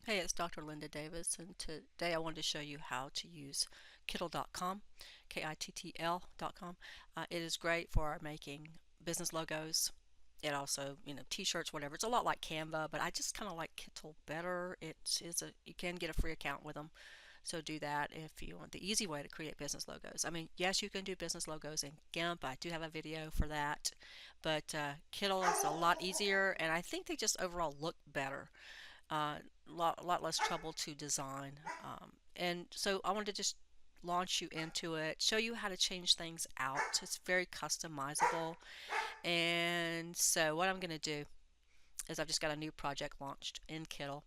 Hey, it's Dr. Linda Davis, and today I wanted to show you how to use Kittl.com, Kittl.com. It is great for making business logos. It also, t-shirts, whatever. It's a lot like Canva, but I just kind of like Kittl better. You can get a free account with them, so do that if you want the easy way to create business logos. I mean, yes, you can do business logos in GIMP. I do have a video for that, but Kittl is a lot easier, and I think they just overall look better. A lot less trouble to design. And so I wanted to just launch you into it, show you how to change things out. It's very customizable. And so what I'm going to do is I've just got a new project launched in Kittl.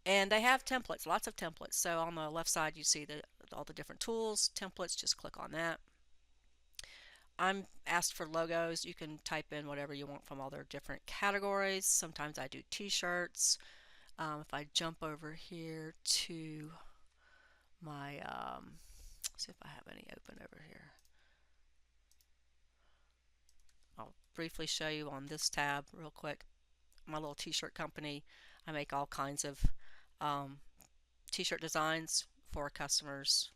And they have templates, lots of templates. So on the left side you see all the different tools, templates, just click on that. I'm asked for logos. You can type in whatever you want from all their different categories. Sometimes I do t-shirts. If I jump over here to my, see if I have any open over here. I'll briefly show you on this tab real quick. My little t-shirt company, I make all kinds of t-shirt designs for customers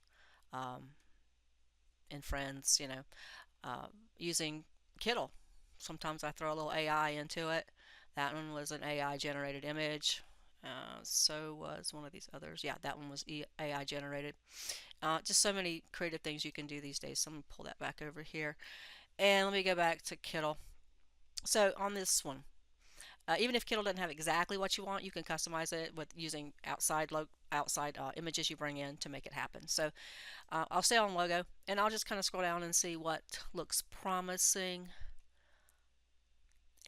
and friends, using Kittl. Sometimes I throw a little AI into it. That one was an AI generated image. So was one of these others. Yeah, that one was AI generated. Just so many creative things you can do these days. So I'm going to pull that back over here. And let me go back to Kittl. So on this one, even if Kittl doesn't have exactly what you want, you can customize it with using outside images you bring in to make it happen. So I'll stay on logo, and I'll just kind of scroll down and see what looks promising.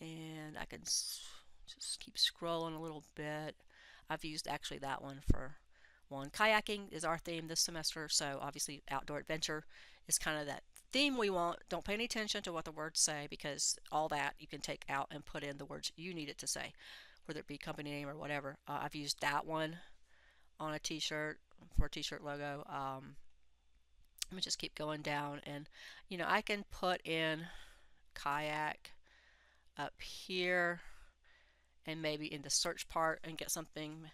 And I can just keep scrolling a little bit. I've used actually that one for one. Kayaking is our theme this semester, so obviously outdoor adventure is kind of that theme we want. Don't pay any attention to what the words say, because all that you can take out and put in the words you need it to say, whether it be company name or whatever. I've used that one on a t-shirt for a t-shirt logo. Let me just keep going down, and I can put in kayak up here and maybe in the search part and get something. I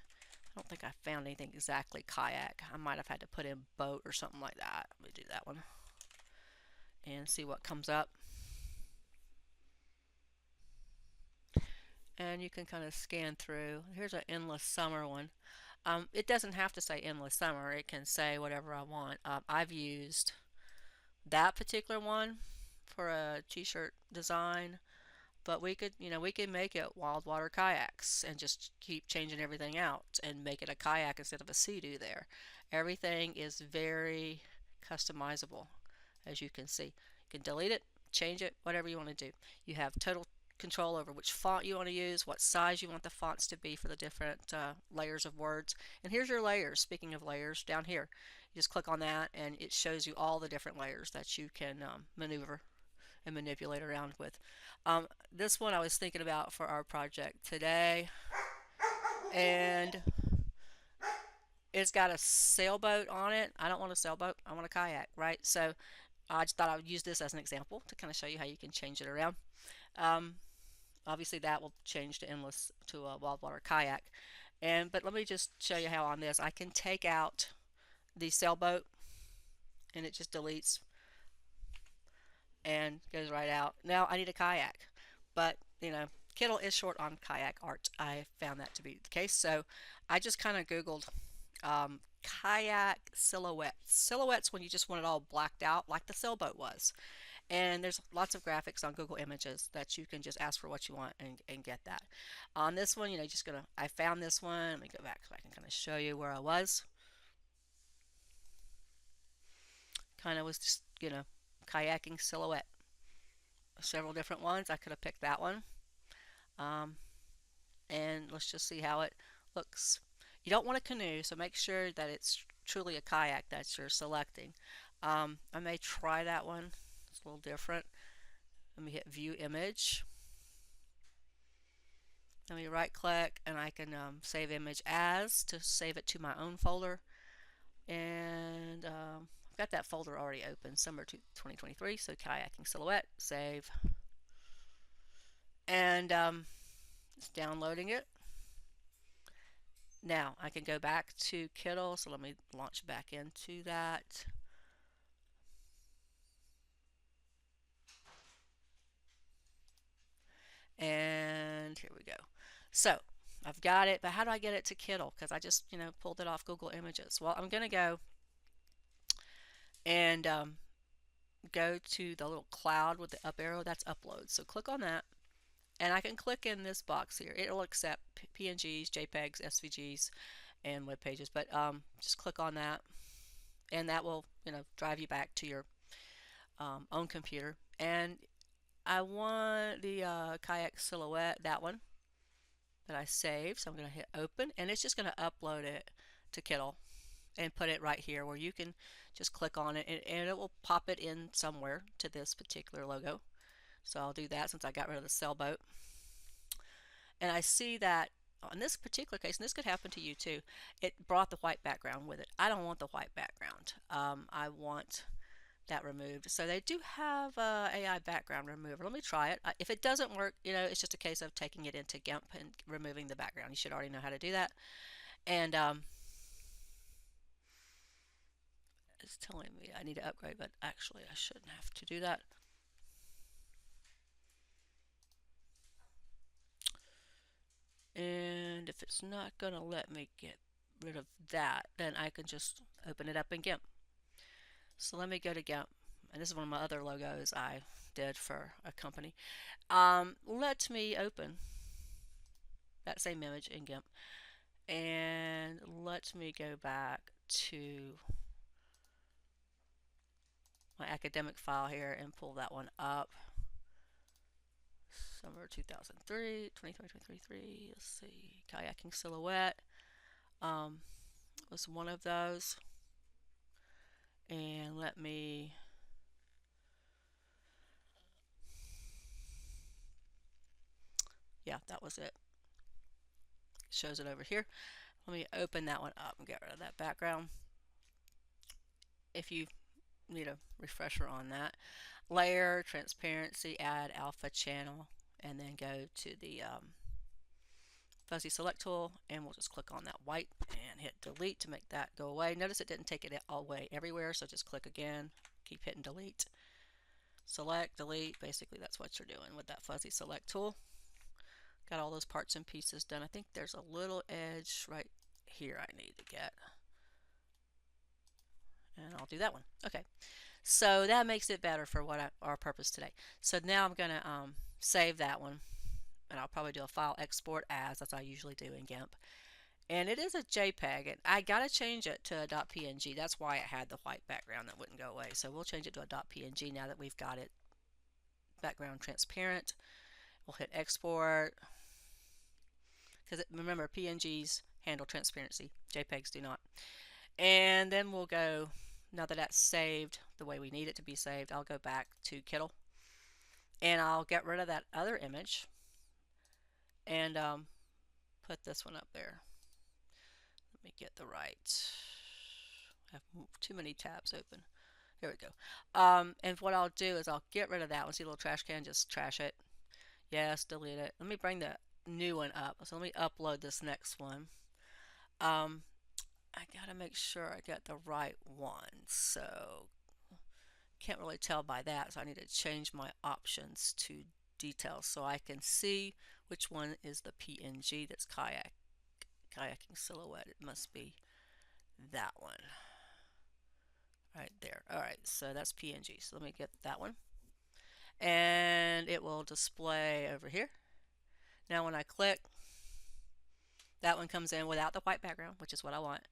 don't think I found anything exactly kayak. I might have had to put in boat or something like that. Let me do that one and see what comes up. And you can kind of scan through. Here's an endless summer one. It doesn't have to say endless summer. It can say whatever I want. I've used that particular one for a t-shirt design, but we could make it wild water kayaks and just keep changing everything out and make it a kayak instead of a sea-doo there. Everything is very customizable, as you can see. You can delete it, change it, whatever you want to do. You have total control over which font you want to use, what size you want the fonts to be for the different layers of words. And here's your layers. Speaking of layers, down here, you just click on that and it shows you all the different layers that you can maneuver and manipulate around with. This one I was thinking about for our project today, and it's got a sailboat on it. I don't want a sailboat, I want a kayak, right? So I just thought I would use this as an example to kind of show you how you can change it around. Obviously that will change to endless to a wild water kayak. But let me just show you how on this I can take out the sailboat and it just deletes and goes right out. Now I need a kayak, but Kittl is short on kayak art. I found that to be the case, so I just kind of googled kayak silhouettes. Silhouettes when you just want it all blacked out like the sailboat was. And there's lots of graphics on Google Images that you can just ask for what you want and get that. On this one, I found this one. Let me go back so I can kind of show you where I was. Kind of was just, kayaking silhouette. Several different ones. I could have picked that one. And let's just see how it looks. You don't want a canoe, so make sure that it's truly a kayak that you're selecting. I may try that one. It's a little different. Let me hit View Image. Let me right click and I can save image as to save it to my own folder. And I've got that folder already open, summer 2023, so kayaking silhouette, save. And it's downloading it. Now I can go back to Kittl, so let me launch back into that. And here we go. So I've got it, but how do I get it to Kittl? Because I just, pulled it off Google Images. Well, I'm going to go and go to the little cloud with the up arrow. That's upload. So click on that. And I can click in this box here. It'll accept PNGs, JPEGs, SVGs, and web pages. But just click on that, and that will, drive you back to your own computer. And I want the kayak silhouette, that one that I saved. So I'm going to hit open, and it's just going to upload it to Kittl and put it right here where you can just click on it, and it will pop it in somewhere to this particular logo. So I'll do that since I got rid of the sailboat. And I see that in this particular case, and this could happen to you too, it brought the white background with it. I don't want the white background. I want that removed. So they do have AI background remover. Let me try it. If it doesn't work, it's just a case of taking it into GIMP and removing the background. You should already know how to do that. And it's telling me I need to upgrade, but actually I shouldn't have to do that. And if it's not going to let me get rid of that, then I can just open it up in GIMP. So let me go to GIMP. And this is one of my other logos I did for a company. Let me open that same image in GIMP. And let me go back to my academic file here and pull that one up. Summer 2003, 2023. Let's see, kayaking silhouette was one of those. And let me that was it. Shows it over here. Let me open that one up and get rid of that background. If you need a refresher on that, layer, transparency, add alpha channel, and then go to the fuzzy select tool, and we'll just click on that white and hit delete to make that go away. Notice it didn't take it all the way everywhere, so just click again, keep hitting delete. Select, delete, basically that's what you're doing with that fuzzy select tool. Got all those parts and pieces done. I think there's a little edge right here I need to get. And I'll do that one. Okay, so that makes it better for what our purpose today. So now I'm going to save that one, and I'll probably do a file export as I usually do in GIMP. And it is a JPEG, and I got to change it to a .png. That's why it had the white background that wouldn't go away. So we'll change it to a .png now that we've got it background transparent. We'll hit export, because remember, PNGs handle transparency, JPEGs do not. And then we'll go, now that that's saved the way we need it to be saved, I'll go back to Kittl, and I'll get rid of that other image and put this one up there. Let me get the right, I have too many tabs open. Here we go. And what I'll do is I'll get rid of that one. See a little trash can, just trash it. Yes, delete it. Let me bring the new one up. So let me upload this next one. I gotta make sure I get the right one. So can't really tell by that. So I need to change my options to details so I can see which one is the PNG that's kayaking silhouette. It must be that one right there. Alright, so that's PNG. So let me get that one. And it will display over here. Now when I click, that one comes in without the white background, which is what I want.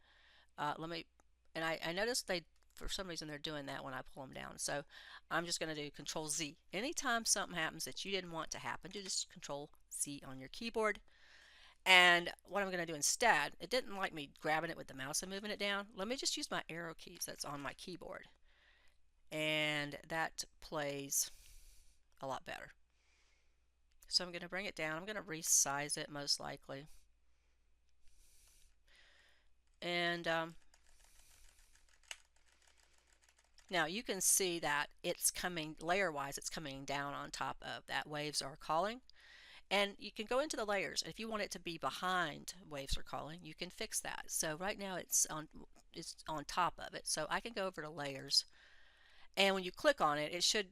I noticed for some reason they're doing that when I pull them down. So I'm just going to do Control Z. Anytime something happens that you didn't want to happen, do just Control Z on your keyboard. And what I'm going to do instead, it didn't like me grabbing it with the mouse and moving it down. Let me just use my arrow keys that's on my keyboard. And that plays a lot better. So I'm going to bring it down. I'm going to resize it most likely. And now you can see that it's coming layer-wise, it's coming down on top of that waves are calling. And you can go into the layers. If you want it to be behind waves are calling, you can fix that. So right now it's on top of it. So I can go over to layers, and when you click on it, it should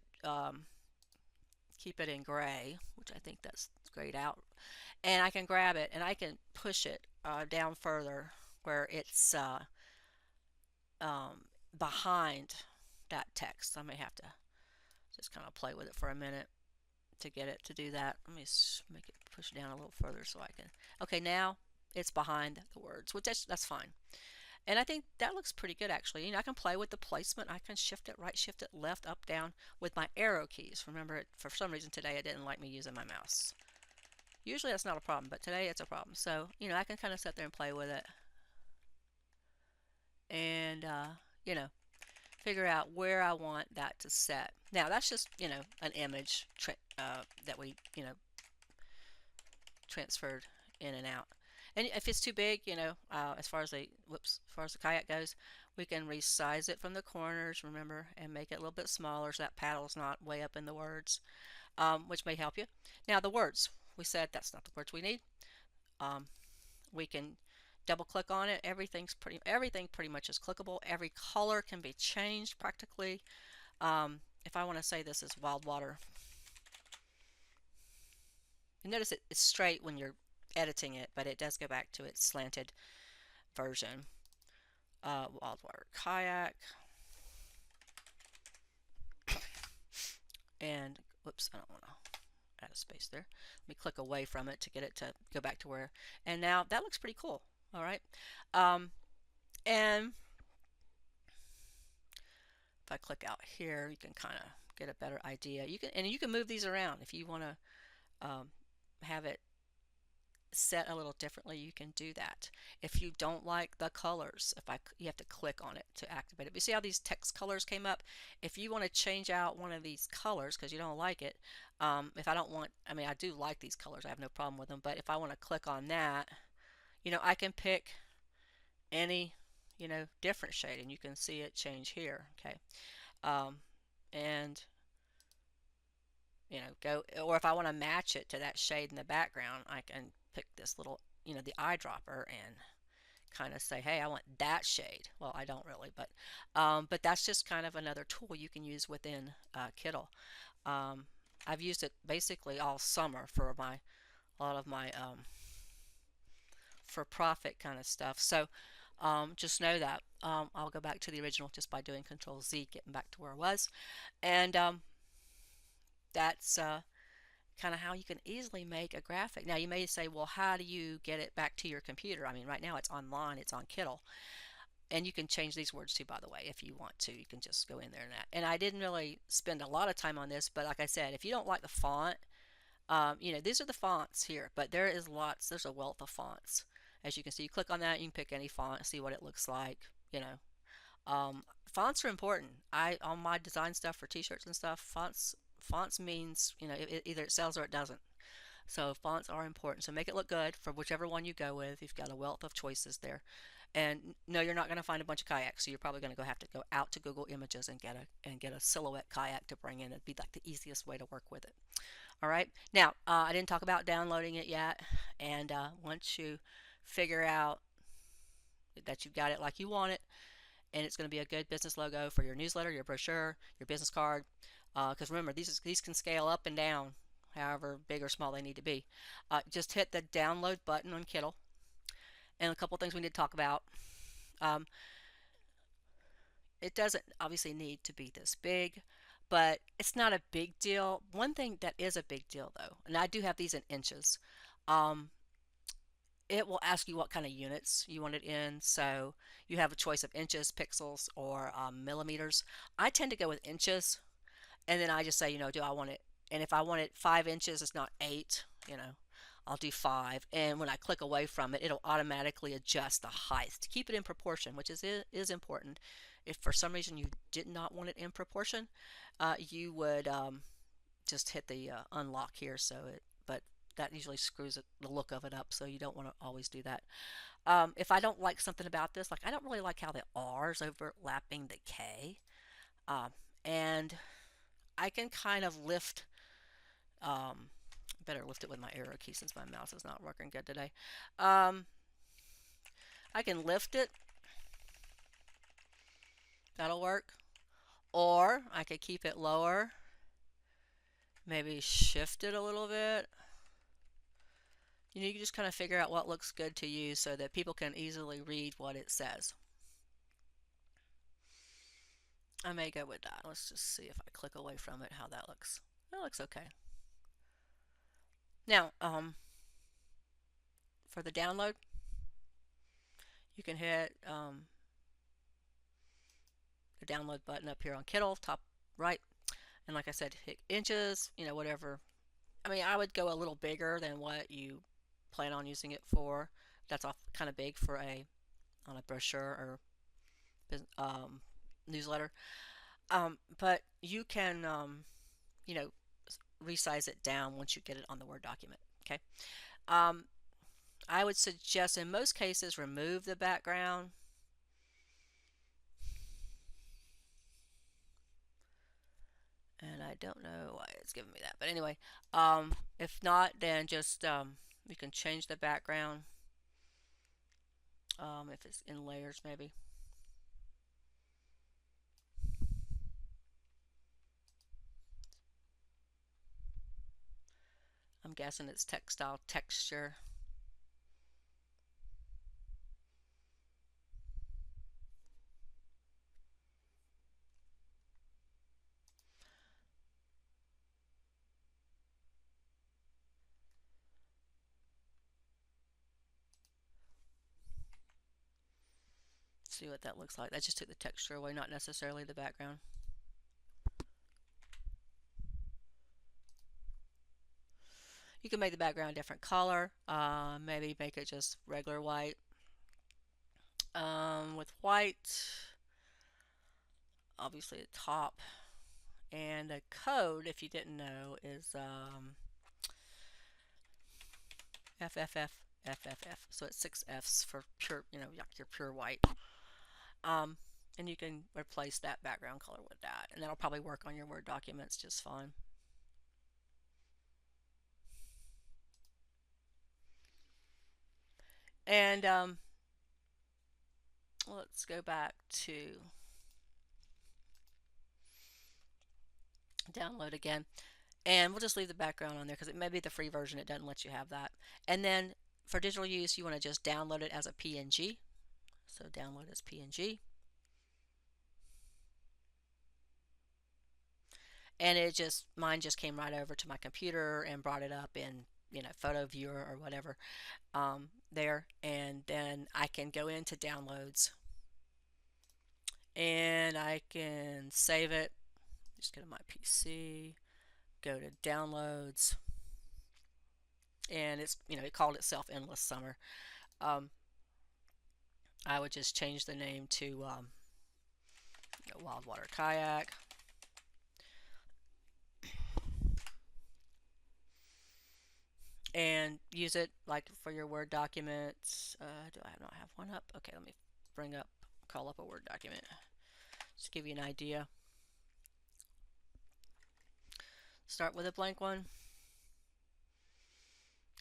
keep it in gray, which I think that's grayed out. And I can grab it and I can push it down further where it's um, behind that text. I may have to just kind of play with it for a minute to get it to do that. Let me make it push it down a little further so I can. Okay, now it's behind the words, which that's fine. And I think that looks pretty good actually. I can play with the placement. I can shift it right, shift it left, up, down with my arrow keys. Remember, for some reason today it didn't like me using my mouse. Usually that's not a problem, but today it's a problem. So, I can kind of sit there and play with it and, you know, figure out where I want that to set. Now, that's just, an image that we, transferred in and out. And if it's too big, as far as the kayak goes, we can resize it from the corners, remember, and make it a little bit smaller so that paddle's not way up in the words, which may help you. Now, the words, we said that's not the words we need. We can double click on it. Everything pretty much is clickable. Every color can be changed practically. If I want to say this is wild water, you notice it's straight when you're editing it, but it does go back to its slanted version. Wild water kayak, and whoops, I don't want to add a space there. Let me click away from it to get it to go back to where, and now that looks pretty cool. All right, and if I click out here, you can kind of get a better idea. You can move these around if you want to have it set a little differently. You can do that. If you don't like the colors, you have to click on it to activate it. But you see how these text colors came up? If you want to change out one of these colors because you don't like it, if I don't want, I do like these colors, I have no problem with them, but if I want to click on that, I can pick any different shade, and you can see it change here. Okay, and go, or if I want to match it to that shade in the background, I can pick this little, the eyedropper, and kind of say, hey, I want that shade. Well, I don't really, but that's just kind of another tool you can use within Kittl. I've used it basically all summer for a lot of my for profit kind of stuff. So just know that. I'll go back to the original just by doing Control Z, getting back to where I was, and that's kind of how you can easily make a graphic. Now you may say, well, how do you get it back to your computer? Right now it's online, it's on Kittl, and you can change these words too, by the way, if you want to. You can just go in there and I didn't really spend a lot of time on this, but like I said, if you don't like the font, these are the fonts here, but there's a wealth of fonts. As you can see, you click on that, you can pick any font, see what it looks like. Fonts are important. On my design stuff for t-shirts and stuff, fonts means, either it sells or it doesn't. So fonts are important. So make it look good for whichever one you go with. You've got a wealth of choices there. And no, you're not going to find a bunch of kayaks, so you're probably going to have to go out to Google Images and get a silhouette kayak to bring in. It'd be like the easiest way to work with it. All right. Now, I didn't talk about downloading it yet. And once you figure out that you've got it like you want it, and it's going to be a good business logo for your newsletter, your brochure, your business card, because remember, these can scale up and down however big or small they need to be. Just hit the download button on Kittl, and a couple things we need to talk about. It doesn't obviously need to be this big, but it's not a big deal. One thing that is a big deal though, and I do have these in inches, it will ask you what kind of units you want it in. So you have a choice of inches, pixels, or millimeters. I tend to go with inches, and then I just say, do I want it? And if I want it 5 inches, it's not 8, I'll do 5. And when I click away from it, it'll automatically adjust the height to keep it in proportion, which is important. If for some reason you did not want it in proportion, you would just hit the unlock here. But that usually screws the look of it up, so you don't want to always do that. If I don't like something about this, like I don't really like how the R is overlapping the K, and I can kind of lift Better lift it with my arrow key since my mouse is not working good today. Um, I can lift it. That'll work. Or I could keep it lower. Maybe shift it a little bit. You can just kind of figure out what looks good to you so that people can easily read what it says. I may go with that. Let's just see if I click away from it how that looks. That looks okay. Now, for the download, you can hit the download button up here on Kittl, top right. And like I said, hit inches, whatever. I mean, I would go a little bigger than what you plan on using it for. That's kind of big for on a brochure or newsletter. But you can, you know, resize it down once you get it on the Word document. Okay. I would suggest in most cases remove the background. And I don't know why it's giving me that. But anyway, if not, then just you can change the background if it's in layers maybe. I'm guessing it's textile texture. See what that looks like. That just took the texture away, not necessarily the background. You can make the background a different color. Maybe make it just regular white. With white, obviously the top. And the code, if you didn't know, is FFF. So it's 6 Fs for pure, your pure white. And you can replace that background color with that. And that'll probably work on your Word documents just fine. And let's go back to download again. And we'll just leave the background on there because it may be the free version. It doesn't let you have that. And then for digital use, you want to just download it as a PNG. So download as PNG. And mine just came right over to my computer and brought it up in, photo viewer or whatever there. And then I can go into downloads and I can save it. Just go to my PC, go to downloads, and it's, it called itself Endless Summer. I would just change the name to Wild Water Kayak. And use it like for your Word documents. Do I not have one up? Okay, let me call up a Word document. Just give you an idea. Start with a blank one.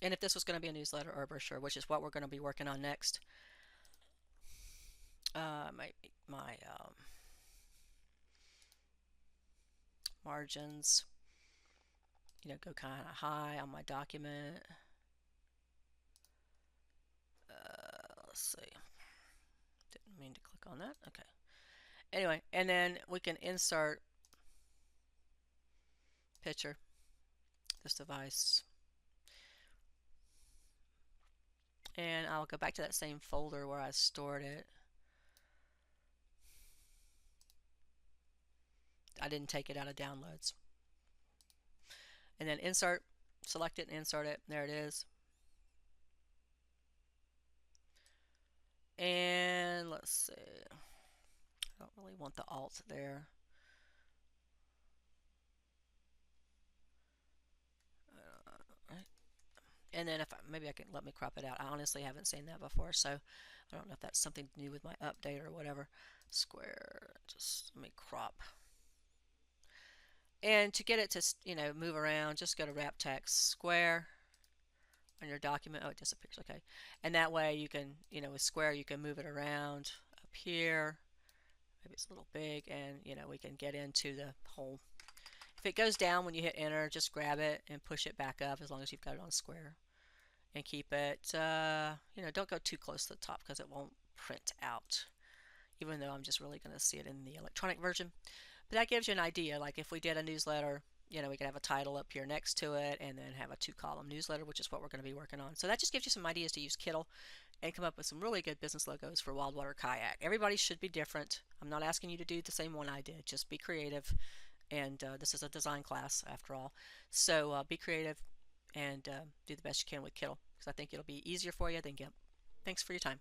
And if this was going to be a newsletter or a brochure, which is what we're going to be working on next, my margins, go kind of high on my document. Let's see. Didn't mean to click on that. Okay. Anyway, and then we can insert picture, this device. And I'll go back to that same folder where I stored it. I didn't take it out of downloads. And then insert, select it and insert it. There it is. And let's see. I don't really want the alt there. Right. And then maybe I can let me crop it out. I honestly haven't seen that before, so I don't know if that's something new with my update or whatever. Square, just let me crop. And to get it to, move around, just go to wrap text square on your document. Oh, it disappears. Okay. And that way you can, with square, you can move it around up here. Maybe it's a little big, and, we can get into the whole. If it goes down when you hit enter, just grab it and push it back up as long as you've got it on square. And keep it, don't go too close to the top because it won't print out, even though I'm just really going to see it in the electronic version. But that gives you an idea. Like if we did a newsletter, we could have a title up here next to it and then have a 2-column newsletter, which is what we're going to be working on. So that just gives you some ideas to use Kittl and come up with some really good business logos for Wildwater Kayak. Everybody should be different. I'm not asking you to do the same one I did. Just be creative. And this is a design class after all. So be creative and do the best you can with Kittl, because I think it'll be easier for you than GIMP. Thanks for your time.